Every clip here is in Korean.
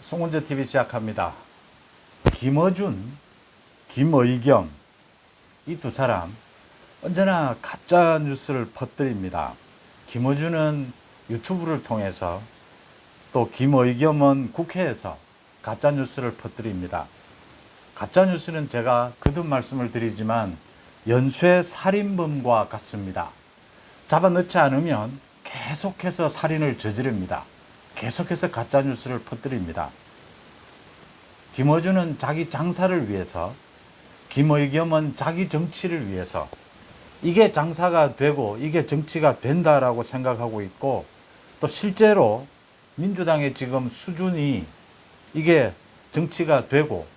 송은재TV 시작합니다. 김어준, 김의겸 이 두 사람 언제나 가짜 뉴스를 퍼뜨립니다. 김어준은 유튜브를 통해서, 또 김의겸은 국회에서 가짜 뉴스를 퍼뜨립니다. 가짜 뉴스는 제가 거듭 말씀을 드리지만 연쇄 살인범과 같습니다. 잡아넣지 않으면 계속해서 살인을 저지릅니다. 계속해서 가짜 뉴스를 퍼뜨립니다. 김어준은 자기 장사를 위해서, 김의겸은 자기 정치를 위해서 이게 장사가 되고 이게 정치가 된다라고 생각하고 있고, 또 실제로 민주당의 지금 수준이 이게 정치가 되고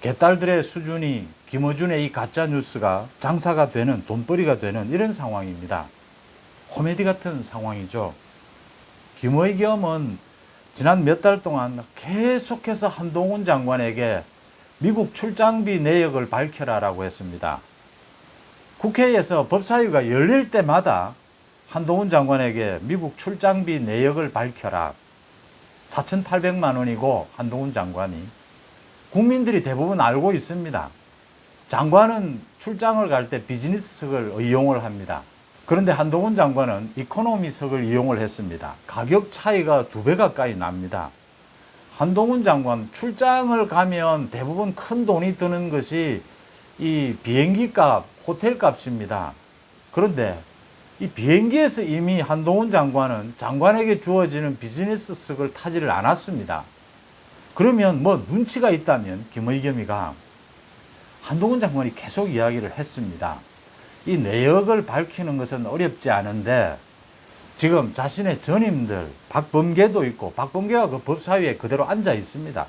개딸들의 수준이 김어준의 이 가짜 뉴스가 장사가 되는, 돈벌이가 되는 이런 상황입니다. 코미디 같은 상황이죠. 김의겸은 지난 몇 달 동안 계속해서 한동훈 장관에게 미국 출장비 내역을 밝혀라라고 했습니다. 국회에서 법사위가 열릴 때마다 한동훈 장관에게 미국 출장비 내역을 밝혀라. 4,800만 원이고 한동훈 장관이. 국민들이 대부분 알고 있습니다. 장관은 출장을 갈 때 비즈니스석을 이용을 합니다. 그런데 한동훈 장관은 이코노미석을 이용을 했습니다. 가격 차이가 2배 가까이 납니다. 한동훈 장관 출장을 가면 대부분 큰 돈이 드는 것이 이 비행기 값, 호텔 값입니다. 그런데 이 비행기에서 이미 한동훈 장관은 장관에게 주어지는 비즈니스석을 타지를 않았습니다. 그러면 뭐 눈치가 있다면 김의겸이가 한동훈 장관이 계속 이야기를 했습니다. 이 내역을 밝히는 것은 어렵지 않은데 지금 자신의 전임들 박범계도 있고, 박범계가 그 법사위에 그대로 앉아 있습니다.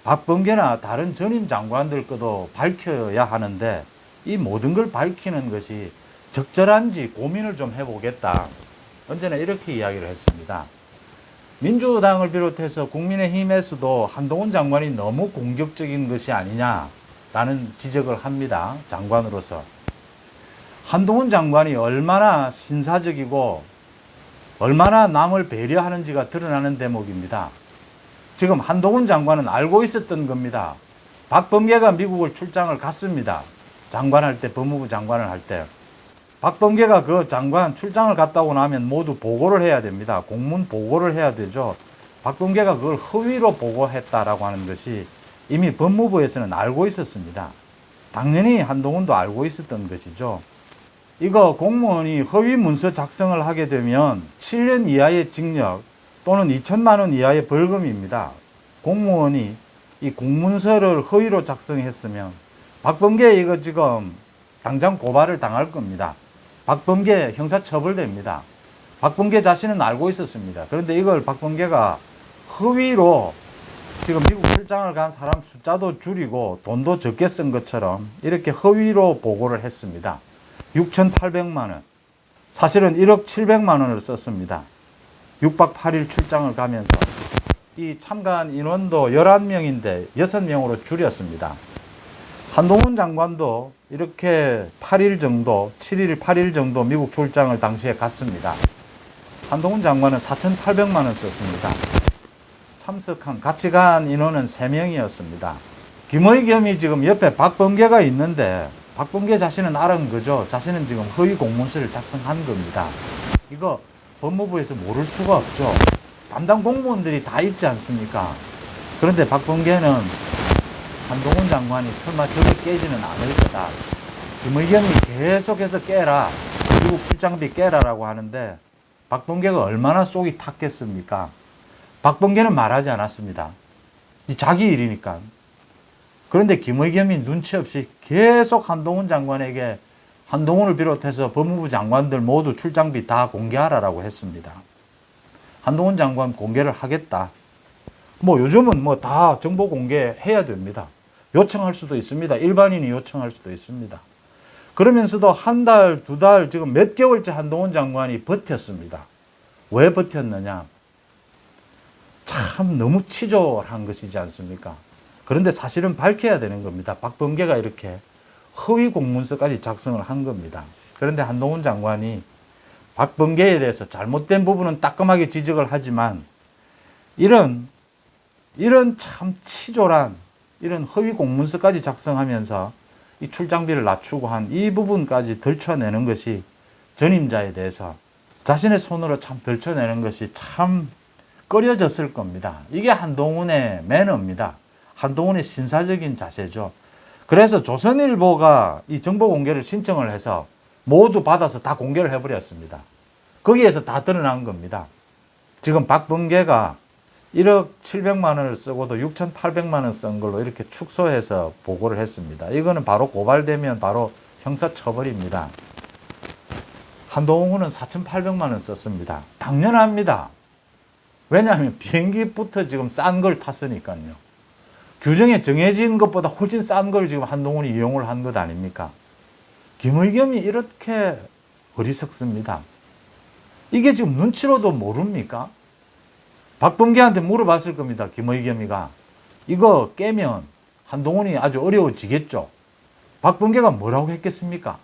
박범계나 다른 전임 장관들 것도 밝혀야 하는데 이 모든 걸 밝히는 것이 적절한지 고민을 좀 해보겠다. 언제나 이렇게 이야기를 했습니다. 민주당을 비롯해서 국민의힘에서도 한동훈 장관이 너무 공격적인 것이 아니냐라는 지적을 합니다. 장관으로서. 한동훈 장관이 얼마나 신사적이고 얼마나 남을 배려하는지가 드러나는 대목입니다. 지금 한동훈 장관은 알고 있었던 겁니다. 박범계가 미국을 출장을 갔습니다. 장관할 때, 법무부 장관을 할 때. 박범계가 그 장관 출장을 갔다 오고 나면 모두 보고를 해야 됩니다. 공문 보고를 해야 되죠. 박범계가 그걸 허위로 보고했다라고 하는 것이 이미 법무부에서는 알고 있었습니다. 당연히 한동훈도 알고 있었던 것이죠. 이거 공무원이 허위 문서 작성을 하게 되면 7년 이하의 징역 또는 2천만 원 이하의 벌금입니다. 공무원이 이 공문서를 허위로 작성했으면 박범계 이거 지금 당장 고발을 당할 겁니다. 박범계 형사처벌됩니다. 박범계 자신은 알고 있었습니다. 그런데 이걸 박범계가 허위로 지금 미국 출장을 간 사람 숫자도 줄이고 돈도 적게 쓴 것처럼 이렇게 허위로 보고를 했습니다. 6,800만 원. 사실은 1억 700만 원을 썼습니다. 6박 8일 출장을 가면서 이 참가한 인원도 11명인데 6명으로 줄였습니다. 한동훈 장관도 이렇게 8일 정도, 7일, 8일 정도 미국 출장을 당시에 갔습니다. 한동훈 장관은 4,800만 원 썼습니다. 같이 간 인원은 3명이었습니다. 김의겸이 지금 옆에 박범계가 있는데 박범계 자신은 알은 거죠. 자신은 지금 허위 공문서를 작성한 겁니다. 이거 법무부에서 모를 수가 없죠. 담당 공무원들이 다 있지 않습니까? 그런데 박범계는 한동훈 장관이 설마 저걸 깨지는 않을 거다. 김의겸이 계속해서 깨라. 미국 출장비 깨라라고 하는데 박범계가 얼마나 속이 탔겠습니까? 박범계는 말하지 않았습니다. 자기 일이니까. 그런데 김의겸이 눈치 없이 계속 한동훈 장관에게 한동훈을 비롯해서 법무부 장관들 모두 출장비 다 공개하라라고 했습니다. 한동훈 장관 공개를 하겠다. 뭐 요즘은 뭐 다 정보 공개해야 됩니다. 요청할 수도 있습니다. 일반인이 요청할 수도 있습니다. 그러면서도 한 달, 2달, 지금 몇 개월째 한동훈 장관이 버텼습니다. 왜 버텼느냐? 참 너무 치졸한 것이지 않습니까? 그런데 사실은 밝혀야 되는 겁니다. 박범계가 이렇게 허위 공문서까지 작성을 한 겁니다. 그런데 한동훈 장관이 박범계에 대해서 잘못된 부분은 따끔하게 지적을 하지만 이런 이런 참 치졸한 이런 허위 공문서까지 작성하면서 이 출장비를 낮추고 한 이 부분까지 들춰내는 것이 전임자에 대해서 자신의 손으로 참 들춰내는 것이 참 꺼려졌을 겁니다. 이게 한동훈의 매너입니다. 한동훈의 신사적인 자세죠. 그래서 조선일보가 이 정보 공개를 신청을 해서 모두 받아서 다 공개를 해버렸습니다. 거기에서 다 드러난 겁니다. 지금 박범계가 1억 700만 원을 쓰고도 6,800만 원 쓴 걸로 이렇게 축소해서 보고를 했습니다. 이거는 바로 고발되면 바로 형사처벌입니다. 한동훈은 4,800만 원 썼습니다. 당연합니다. 왜냐하면 비행기부터 지금 싼 걸 탔으니까요. 규정에 정해진 것보다 훨씬 싼 걸 지금 한동훈이 이용을 한 것 아닙니까? 김의겸이 이렇게 어리석습니다. 이게 지금 눈치로도 모릅니까? 박범계한테 물어봤을 겁니다. 김의겸이가. 이거 깨면 한동훈이 아주 어려워지겠죠. 박범계가 뭐라고 했겠습니까?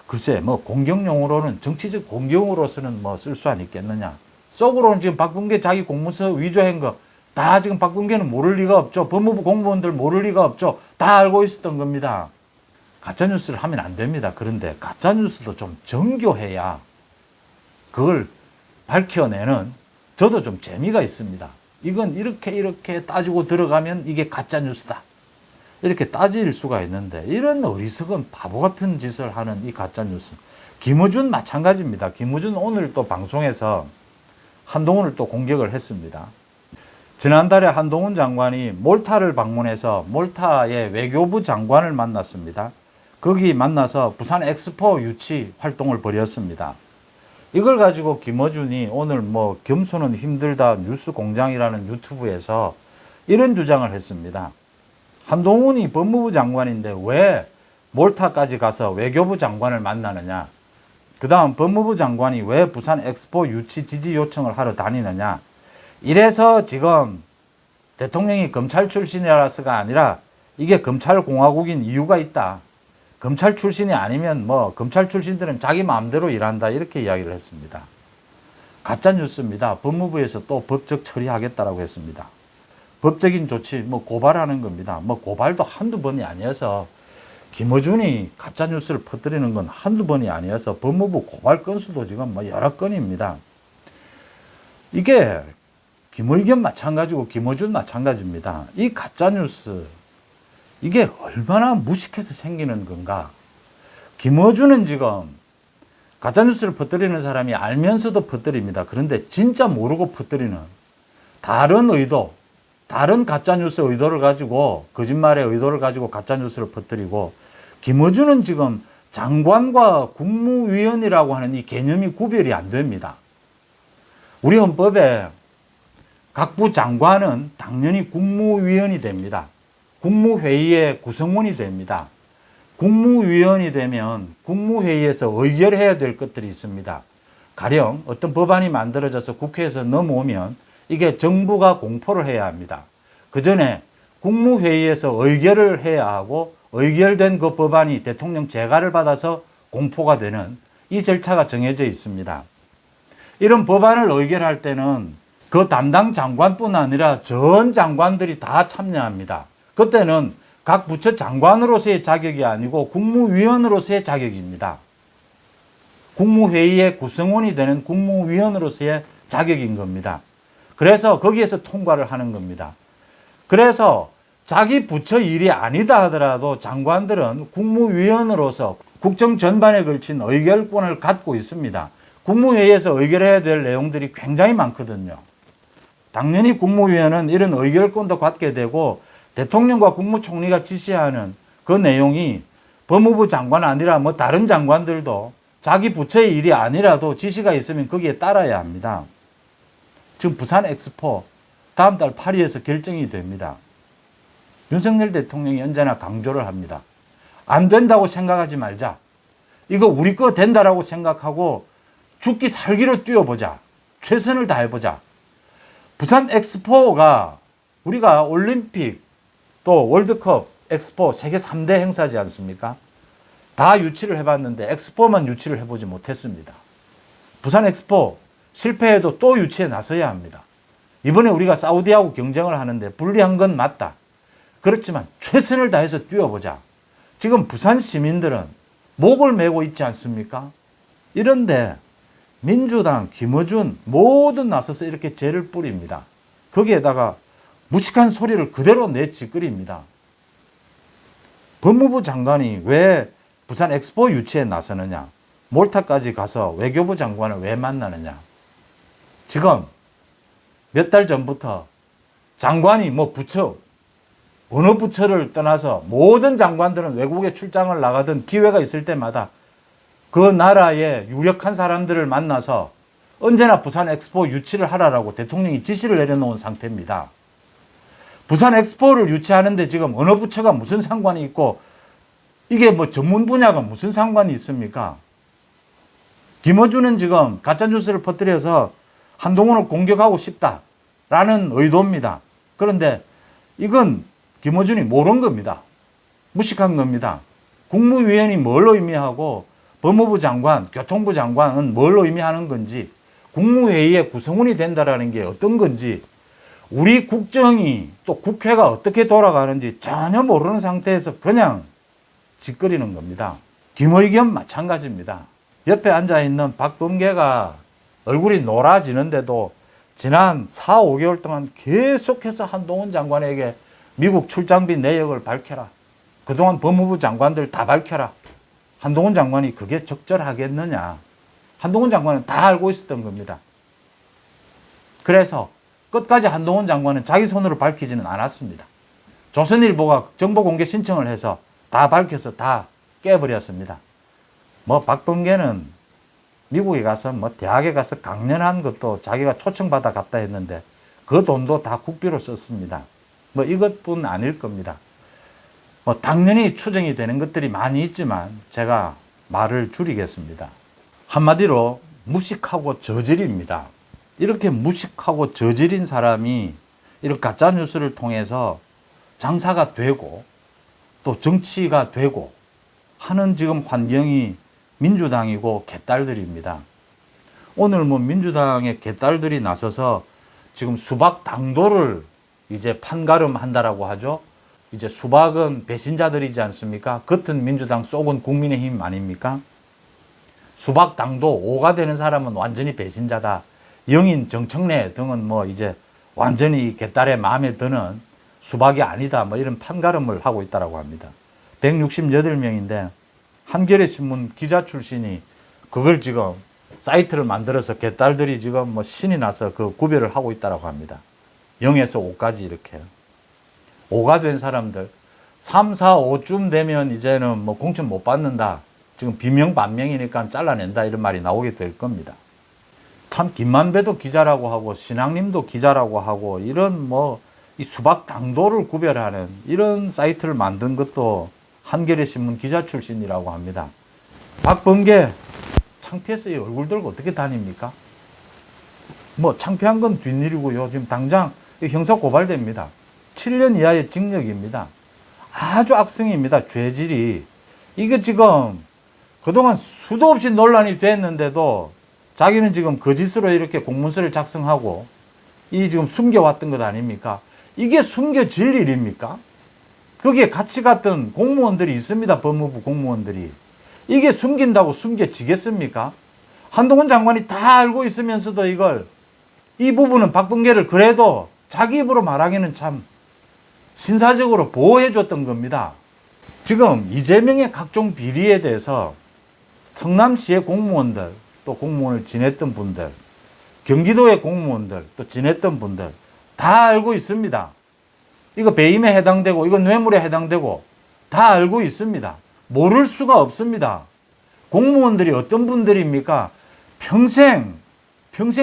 글쎄, 뭐 공격용으로는 정치적 공격으로서는 뭐 쓸 수 있겠느냐. 속으로는 지금 박범계 자기 공문서 위조한 거 다 지금 박범계는 모를 리가 없죠. 법무부 공무원들 모를 리가 없죠. 다 알고 있었던 겁니다. 가짜뉴스를 하면 안 됩니다. 그런데 가짜뉴스도 좀 정교해야 그걸 밝혀내는 저도 좀 재미가 있습니다. 이건 이렇게 따지고 들어가면 이게 가짜뉴스다. 이렇게 따질 수가 있는데 이런 어리석은 바보 같은 짓을 하는 이 가짜뉴스. 김어준 마찬가지입니다. 김어준 오늘 또 방송에서 한동훈을 또 공격을 했습니다. 지난달에 한동훈 장관이 몰타를 방문해서 몰타의 외교부 장관을 만났습니다. 거기 만나서 부산 엑스포 유치 활동을 벌였습니다. 이걸 가지고 김어준이 오늘 뭐 겸손은 힘들다 뉴스공장이라는 유튜브에서 이런 주장을 했습니다. 한동훈이 법무부 장관인데 왜 몰타까지 가서 외교부 장관을 만나느냐. 그 다음 법무부 장관이 왜 부산 엑스포 유치 지지 요청을 하러 다니느냐. 이래서 지금 대통령이 검찰 출신이라서가 아니라 이게 검찰공화국인 이유가 있다. 검찰 출신이 아니면 뭐 검찰 출신들은 자기 마음대로 일한다. 이렇게 이야기를 했습니다. 가짜뉴스입니다. 법무부에서 또 법적 처리하겠다라고 했습니다. 법적인 조치, 뭐 고발하는 겁니다. 뭐 고발도 한두 번이 아니어서 김어준이 가짜뉴스를 퍼뜨리는 건 한두 번이 아니어서 법무부 고발 건수도 지금 뭐 여러 건입니다. 이게 김의겸 마찬가지고 김어준 마찬가지입니다. 이 가짜뉴스 이게 얼마나 무식해서 생기는 건가. 김어준은 지금 가짜뉴스를 퍼뜨리는 사람이 알면서도 퍼뜨립니다. 그런데 진짜 모르고 퍼뜨리는 다른 의도, 다른 가짜뉴스 의도를 가지고 거짓말의 의도를 가지고 가짜뉴스를 퍼뜨리고 김어준은 지금 장관과 국무위원이라고 하는 이 개념이 구별이 안 됩니다. 우리 헌법에 각부 장관은 당연히 국무위원이 됩니다. 국무회의의 구성원이 됩니다. 국무위원이 되면 국무회의에서 의결해야 될 것들이 있습니다. 가령 어떤 법안이 만들어져서 국회에서 넘어오면 이게 정부가 공포를 해야 합니다. 그 전에 국무회의에서 의결을 해야 하고 의결된 그 법안이 대통령 재가를 받아서 공포가 되는 이 절차가 정해져 있습니다. 이런 법안을 의결할 때는 그 담당 장관뿐 아니라 전 장관들이 다 참여합니다. 그때는 각 부처 장관으로서의 자격이 아니고 국무위원으로서의 자격입니다. 국무회의의 구성원이 되는 국무위원으로서의 자격인 겁니다. 그래서 거기에서 통과를 하는 겁니다. 그래서 자기 부처 일이 아니다 하더라도 장관들은 국무위원으로서 국정 전반에 걸친 의결권을 갖고 있습니다. 국무회의에서 의결해야 될 내용들이 굉장히 많거든요. 당연히 국무위원은 이런 의결권도 갖게 되고 대통령과 국무총리가 지시하는 그 내용이 법무부 장관 아니라 뭐 다른 장관들도 자기 부처의 일이 아니라도 지시가 있으면 거기에 따라야 합니다. 지금 부산 엑스포 다음 달 8일에서 결정이 됩니다. 윤석열 대통령이 언제나 강조를 합니다. 안 된다고 생각하지 말자. 이거 우리 거 된다라고 생각하고 죽기 살기로 뛰어보자. 최선을 다해보자. 부산 엑스포가 우리가 올림픽 또 월드컵 엑스포 세계 3대 행사지 않습니까? 다 유치를 해봤는데 엑스포만 유치를 해보지 못했습니다. 부산 엑스포 실패해도 또 유치에 나서야 합니다. 이번에 우리가 사우디하고 경쟁을 하는데 불리한 건 맞다. 그렇지만 최선을 다해서 뛰어보자. 지금 부산 시민들은 목을 메고 있지 않습니까? 이런데 민주당, 김어준 모두 나서서 이렇게 죄를 뿌립니다. 거기에다가 무식한 소리를 그대로 내찌끄립니다. 법무부 장관이 왜 부산 엑스포 유치에 나서느냐? 몰타까지 가서 외교부 장관을 왜 만나느냐? 지금 몇 달 전부터 장관이 부처, 어느 부처를 떠나서 모든 장관들은 외국에 출장을 나가던 기회가 있을 때마다 그 나라의 유력한 사람들을 만나서 언제나 부산 엑스포 유치를 하라고 대통령이 지시를 내려놓은 상태입니다. 부산 엑스포를 유치하는데 지금 어느 부처가 무슨 상관이 있고 이게 전문 분야가 무슨 상관이 있습니까? 김어준은 지금 가짜뉴스를 퍼뜨려서 한동훈을 공격하고 싶다라는 의도입니다. 그런데 이건 김어준이 모르는 겁니다. 무식한 겁니다. 국무위원이 뭘 의미하고 법무부 장관, 교통부 장관은 뭘 의미하는 건지, 국무회의의 구성원이 된다는 게 어떤 건지, 우리 국정이 또 국회가 어떻게 돌아가는지 전혀 모르는 상태에서 그냥 짓거리는 겁니다. 김의겸 마찬가지입니다. 옆에 앉아있는 박범계가 얼굴이 노라지는데도 지난 4, 5개월 동안 계속해서 한동훈 장관에게 미국 출장비 내역을 밝혀라. 그동안 법무부 장관들 다 밝혀라. 한동훈 장관이 그게 적절하겠느냐. 한동훈 장관은 다 알고 있었던 겁니다. 그래서 끝까지 한동훈 장관은 자기 손으로 밝히지는 않았습니다. 조선일보가 정보 공개 신청을 해서 다 밝혀서 다 깨버렸습니다. 박범계는 미국에 가서 대학에 가서 강연한 것도 자기가 초청받아 갔다 했는데 그 돈도 다 국비로 썼습니다. 이것뿐 아닐 겁니다. 당연히 추정이 되는 것들이 많이 있지만 제가 말을 줄이겠습니다. 한마디로 무식하고 저질입니다. 이렇게 무식하고 저질인 사람이 이런 가짜뉴스를 통해서 장사가 되고 또 정치가 되고 하는 지금 환경이 민주당이고 개딸들입니다. 오늘 민주당의 개딸들이 나서서 지금 수박 당도를 이제 판가름 한다라고 하죠. 이제 수박은 배신자들이지 않습니까? 겉은 민주당 속은 국민의힘 아닙니까? 수박 당도 5가 되는 사람은 완전히 배신자다. 영인, 정청래 등은 이제 완전히 개딸의 마음에 드는 수박이 아니다. 이런 판가름을 하고 있다고 합니다. 168명인데 한겨레 신문 기자 출신이 그걸 지금 사이트를 만들어서 개딸들이 지금 신이 나서 그 구별을 하고 있다고 합니다. 0에서 5까지 이렇게. 5가 된 사람들 3, 4, 5쯤 되면 이제는 공천 못 받는다. 지금 비명반명이니까 잘라낸다 이런 말이 나오게 될 겁니다. 참 김만배도 기자라고 하고 신앙님도 기자라고 하고 이런 이 수박 당도를 구별하는 이런 사이트를 만든 것도 한겨레 신문 기자 출신이라고 합니다. 박범계 창피했어요. 얼굴 들고 어떻게 다닙니까? 창피한 건 뒷일이고요. 지금 당장 형사 고발됩니다. 7년 이하의 징역입니다. 아주 악성입니다. 죄질이. 이게 지금 그동안 수도 없이 논란이 됐는데도 자기는 지금 거짓으로 이렇게 공문서를 작성하고 이 지금 숨겨왔던 것 아닙니까? 이게 숨겨질 일입니까? 거기에 같이 갔던 공무원들이 있습니다. 법무부 공무원들이. 이게 숨긴다고 숨겨지겠습니까? 한동훈 장관이 다 알고 있으면서도 이 부분은 박범계를 그래도 자기 입으로 말하기는 참 신사적으로 보호해 줬던 겁니다. 지금 이재명의 각종 비리에 대해서 성남시의 공무원들, 또 공무원을 지냈던 분들, 경기도의 공무원들, 또 지냈던 분들 다 알고 있습니다. 이거 배임에 해당되고 이거 뇌물에 해당되고 다 알고 있습니다. 모를 수가 없습니다. 공무원들이 어떤 분들입니까? 평생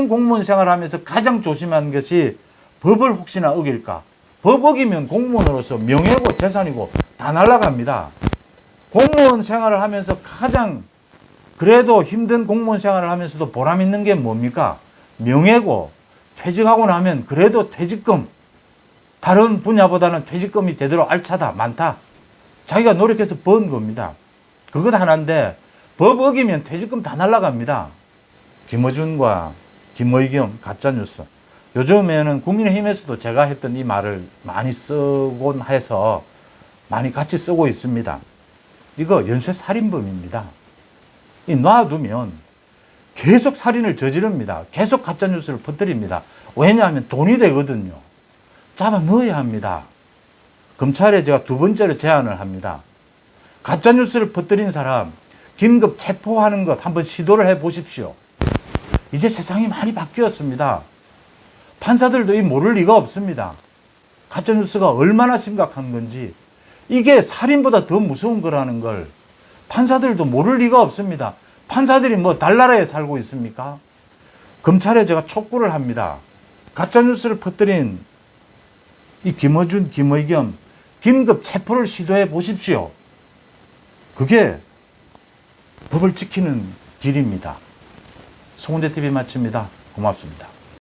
공무원 생활하면서 가장 조심하는 것이 법을 혹시나 어길까? 법 어기면 공무원으로서 명예고 재산이고 다 날아갑니다. 공무원 생활을 하면서 가장 그래도 힘든 공무원 생활을 하면서도 보람 있는 게 뭡니까? 명예고 퇴직하고 나면 그래도 퇴직금 다른 분야보다는 퇴직금이 제대로 알차다 많다. 자기가 노력해서 번 겁니다. 그것 하나인데 법 어기면 퇴직금 다 날아갑니다. 김어준과 김의겸 가짜뉴스 요즘에는 국민의힘에서도 제가 했던 이 말을 많이 쓰곤 해서 많이 같이 쓰고 있습니다. 이거 연쇄 살인범입니다. 이 놔두면 계속 살인을 저지릅니다. 계속 가짜뉴스를 퍼뜨립니다. 왜냐하면 돈이 되거든요. 잡아 넣어야 합니다. 검찰에 제가 두 번째로 제안을 합니다. 가짜뉴스를 퍼뜨린 사람 긴급 체포하는 것 한번 시도를 해 보십시오. 이제 세상이 많이 바뀌었습니다. 판사들도 이 모를 리가 없습니다. 가짜뉴스가 얼마나 심각한 건지, 이게 살인보다 더 무서운 거라는 걸 판사들도 모를 리가 없습니다. 판사들이 뭐 달나라에 살고 있습니까? 검찰에 제가 촉구를 합니다. 가짜뉴스를 퍼뜨린 이 김어준, 김의겸 긴급 체포를 시도해 보십시오. 그게 법을 지키는 길입니다. 송은재TV 마칩니다. 고맙습니다.